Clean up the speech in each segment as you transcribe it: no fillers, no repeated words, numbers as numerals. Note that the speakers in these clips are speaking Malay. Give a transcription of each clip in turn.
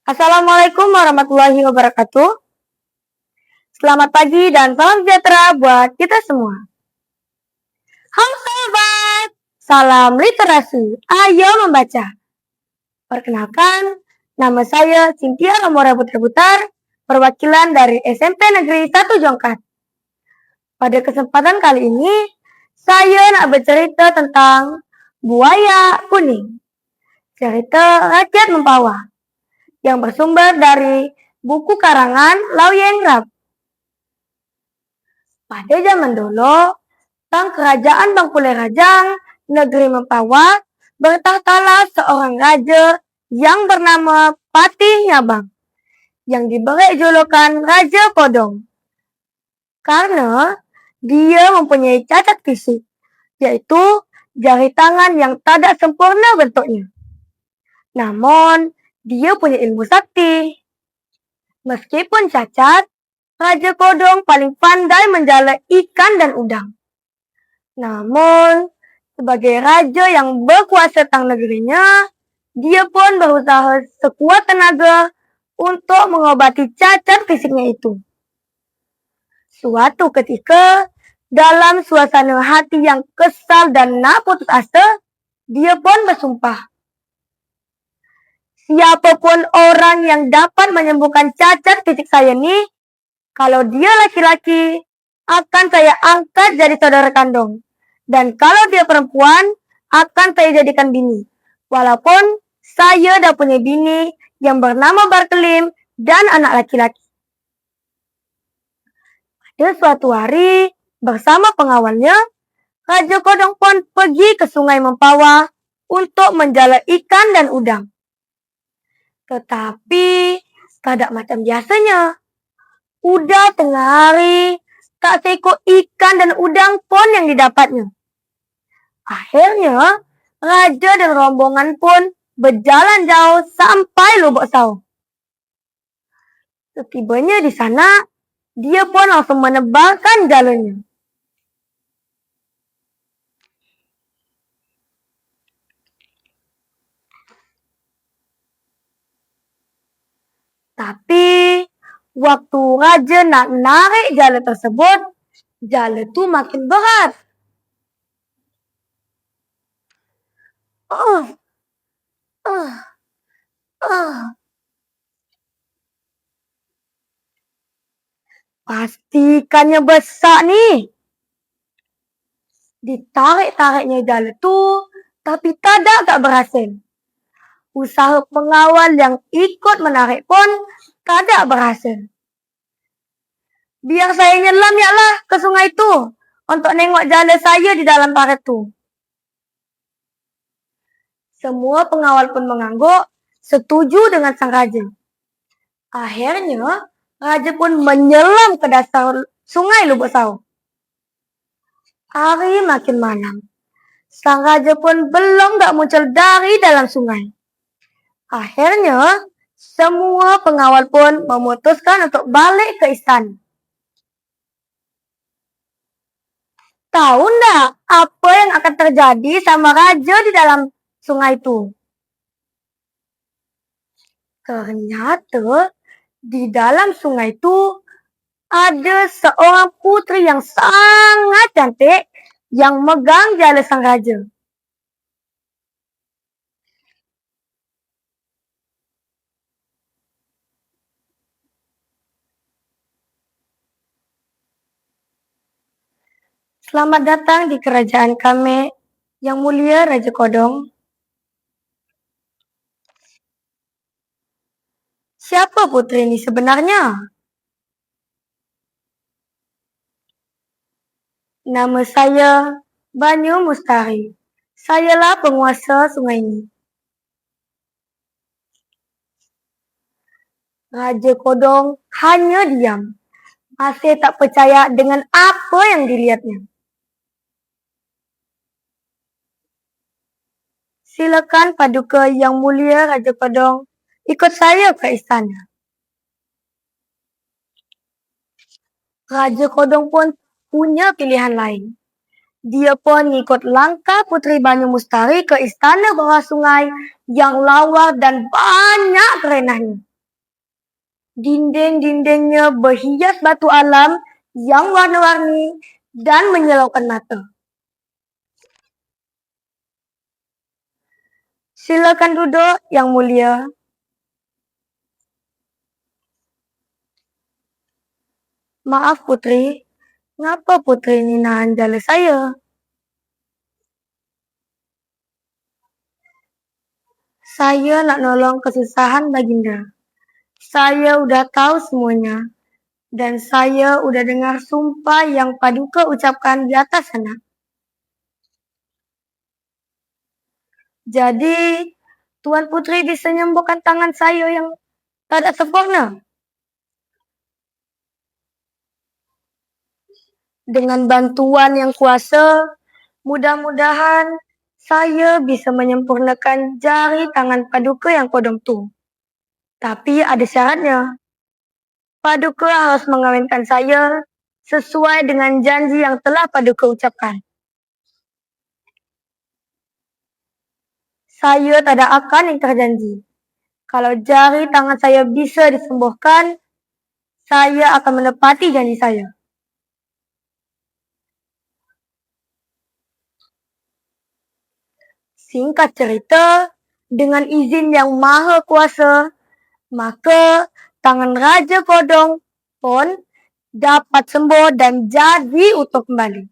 Assalamualaikum warahmatullahi wabarakatuh. Selamat pagi dan salam sejahtera buat kita semua. Halo sahabat, salam literasi. Ayo membaca. Perkenalkan, nama saya Cynthia Lamora Putar, perwakilan dari SMP Negeri 1 Jongkat. Pada kesempatan kali ini, saya nak bercerita tentang buaya kuning. Cerita rakyat Mempawah yang bersumber dari buku karangan Lauyeng Rap. Pada zaman dulu, tang kerajaan Bangkulai Rajang, negeri Mempawah, bertahtalah seorang raja yang bernama Patih Nyabang, yang diberi julukan Raja Kodong. Karena dia mempunyai cacat fisik, yaitu jari tangan yang tidak sempurna bentuknya. Namun, dia punya ilmu sakti. Meskipun cacat, Raja Kodong paling pandai menjala ikan dan udang. Namun, sebagai raja yang berkuasa tentang negerinya, dia pun berusaha sekuat tenaga untuk mengobati cacat fisiknya itu. Suatu ketika, dalam suasana hati yang kesal dan nak putus asa, dia pun bersumpah. Siapapun orang yang dapat menyembuhkan cacat fisik saya ini, kalau dia laki-laki, akan saya angkat jadi saudara kandung. Dan kalau dia perempuan, akan saya jadikan bini. Walaupun saya dah punya bini yang bernama Barkelim dan anak laki-laki. Pada suatu hari, bersama pengawalnya, Raja Kodong pun pergi ke sungai Mempawah untuk menjala ikan dan udang. Tetapi, tidak macam biasanya. Udah tengah hari, tak seekor ikan dan udang pun yang didapatnya. Akhirnya, raja dan rombongan pun berjalan jauh sampai Lubuk Sawo. Setibanya di sana, dia pun langsung menebalkan jalannya. Tapi, waktu raja nak narik jala tersebut, jala itu makin berat. Pasti ikannya besar nih. Ditarik-tariknya jala itu, tapi tak berhasil. Usaha pengawal yang ikut menarik pun tidak berhasil. Biar saya nyelam ya lah ke sungai itu untuk nengok jala saya di dalam parit itu. Semua pengawal pun mengangguk setuju dengan sang raja. Akhirnya, raja pun menyelam ke dasar sungai Lubuk Sawo. Hari makin malam. Sang raja pun belum muncul dari dalam sungai. Akhirnya, semua pengawal pun memutuskan untuk balik ke istana. Tahu ndak apa yang akan terjadi sama raja di dalam sungai itu? Ternyata di dalam sungai itu ada seorang putri yang sangat cantik yang megang jala sang raja. Selamat datang di kerajaan kami, Yang Mulia Raja Kodong. Siapa putri ini sebenarnya? Nama saya Banyu Mustari. Sayalah penguasa sungai ini. Raja Kodong hanya diam. Masih tak percaya dengan apa yang dilihatnya. Silakan Paduka Yang Mulia Raja Kodong ikut saya ke istana. Raja Kodong pun punya pilihan lain. Dia pun ikut langkah Putri Banyu Mustari ke istana bawah sungai yang lawa dan banyak kerenahnya. Dinding-dindingnya berhias batu alam yang warna-warni dan menyilaukan mata. Silakan duduk, Yang Mulia. Maaf Putri, ngapa Putri ini nahan jala saya? Saya nak nolong kesusahan Baginda. Saya udah tahu semuanya. Dan saya udah dengar sumpah yang Paduka ucapkan di atas sana. Jadi, Tuan Putri bisa menyembuhkan tangan saya yang tidak sempurna. Dengan bantuan yang kuasa, mudah-mudahan saya bisa menyempurnakan jari tangan Paduka yang kodong tu. Tapi ada syaratnya. Paduka harus mengawinkan saya sesuai dengan janji yang telah Paduka ucapkan. Saya tidak akan ingkar janji. Kalau jari tangan saya bisa disembuhkan, saya akan menepati janji saya. Singkat cerita, dengan izin yang maha kuasa, maka tangan Raja Kodong pun dapat sembuh dan jadi utuh kembali.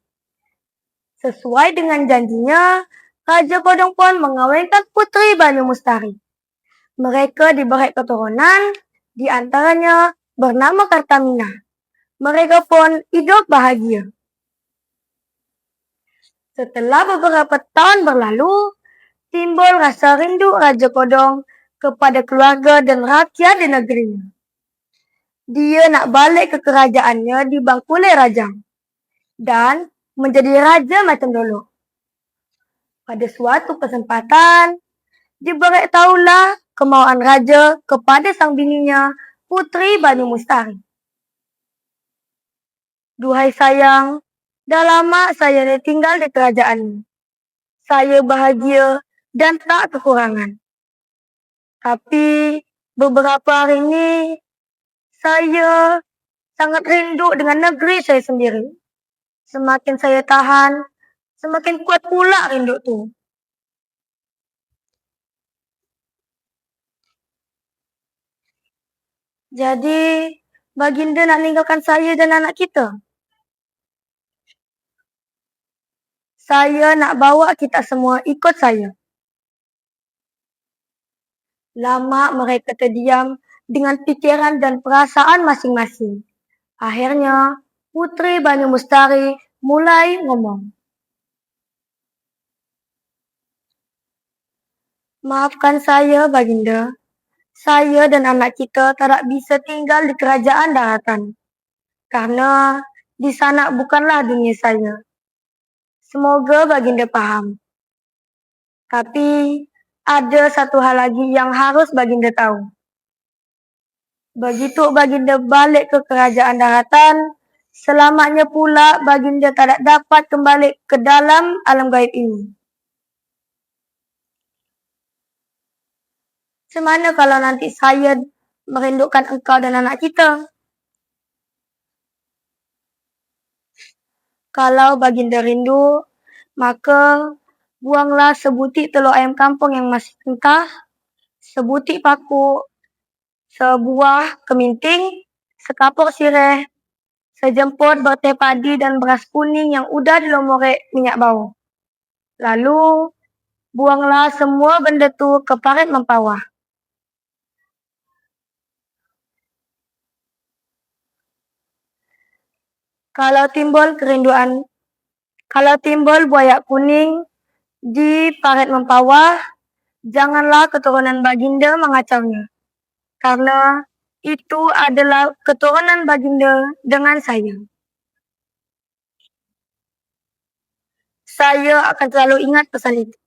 Sesuai dengan janjinya, Raja Kodong pun mengawinkan Putri Banyu Mustari. Mereka diberi keturunan, di antaranya bernama Kartamina. Mereka pun hidup bahagia. Setelah beberapa tahun berlalu, timbul rasa rindu Raja Kodong kepada keluarga dan rakyat di negerinya. Dia nak balik ke kerajaannya di Bangkulai Rajang dan menjadi raja macam dulu. Pada suatu kesempatan, diberitahulah kemauan raja kepada sang bininya, Putri Banyu Mustari. Duhai sayang, dah lama saya tinggal di kerajaan. Saya bahagia dan tak kekurangan. Tapi beberapa hari ini, saya sangat rindu dengan negeri saya sendiri. Semakin saya tahan, semakin kuat pula rindu tu. Jadi, Baginda nak ninggalkan saya dan anak kita. Saya nak bawa kita semua ikut saya. Lama mereka terdiam dengan pikiran dan perasaan masing-masing. Akhirnya, Putri Banyu Mustari mulai ngomong. Maafkan saya, Baginda. Saya dan anak kita tidak bisa tinggal di kerajaan daratan. Karena di sana bukanlah dunia saya. Semoga Baginda paham. Tapi ada satu hal lagi yang harus Baginda tahu. Begitu Baginda balik ke kerajaan daratan, selamanya pula Baginda tidak dapat kembali ke dalam alam gaib ini. Semana kalau nanti saya merindukan engkau dan anak kita? Kalau Baginda rindu, maka buanglah sebutir telur ayam kampung yang masih mentah, sebutir paku, sebuah keminting, sekapur sireh, sejemput berteh padi dan beras kuning yang udah dilumuri minyak bau. Lalu, buanglah semua benda tu ke parit mempawah. Kalau timbul buaya kuning di parit mempawah, janganlah keturunan Baginda mengacaunya. Karena itu adalah keturunan Baginda dengan saya. Saya akan selalu ingat pesan itu.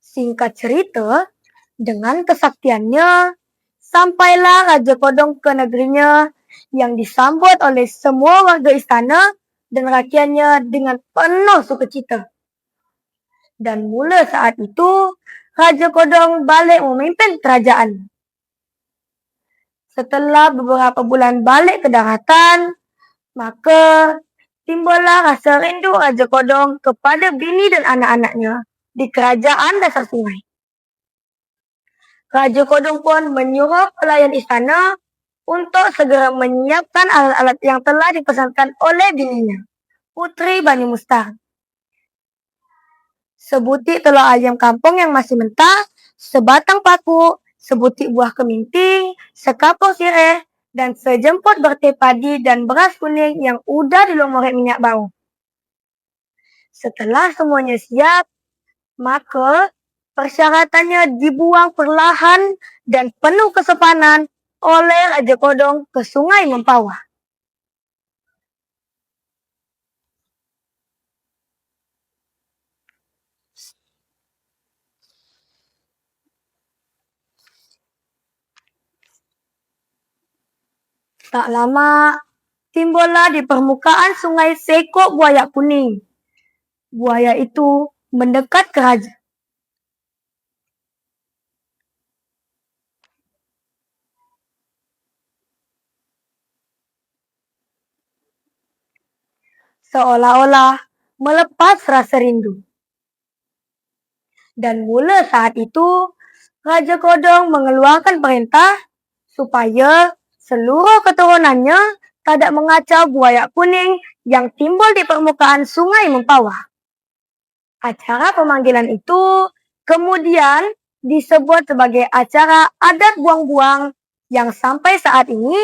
Singkat cerita, dengan kesaktiannya, sampailah Raja Kodong ke negerinya yang disambut oleh semua warga istana dan rakyatnya dengan penuh sukacita. Dan mula saat itu, Raja Kodong balik memimpin kerajaan. Setelah beberapa bulan balik ke daratan, maka timbullah rasa rindu Raja Kodong kepada bini dan anak-anaknya di kerajaan dasar sungai. Raja Kodong pun menyuruh pelayan istana untuk segera menyiapkan alat-alat yang telah dipesankan oleh bininya, Putri Bani Mustar. Sebutir telur ayam kampung yang masih mentah, sebatang paku, sebutir buah keminting, sekapur sireh, dan sejemput berteh padi dan beras kuning yang udah dilumuri minyak bau. Setelah semuanya siap, maka persyaratannya dibuang perlahan dan penuh kesopanan oleh Raja Kodong ke Sungai Mempawah. Tak lama, timbullah di permukaan sungai seekor buaya kuning. Buaya itu mendekat ke raja. Seolah-olah melepas rasa rindu. Dan mula saat itu, Raja Kodong mengeluarkan perintah supaya seluruh keturunannya tidak mengacau buaya kuning yang timbul di permukaan Sungai Mempawah. Acara pemanggilan itu kemudian disebut sebagai acara adat buang-buang yang sampai saat ini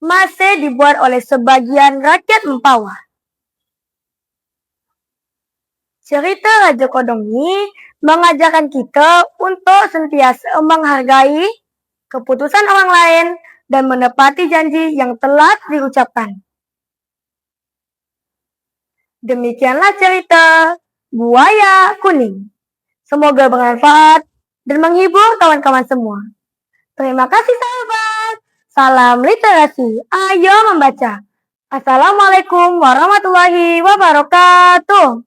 masih dibuat oleh sebagian rakyat Mempawah. Cerita Raja Kodong ini mengajarkan kita untuk sentiasa menghargai keputusan orang lain dan menepati janji yang telah diucapkan. Demikianlah cerita Buaya Kuning. Semoga bermanfaat dan menghibur kawan-kawan semua. Terima kasih sahabat. Salam literasi. Ayo membaca. Assalamualaikum warahmatullahi wabarakatuh.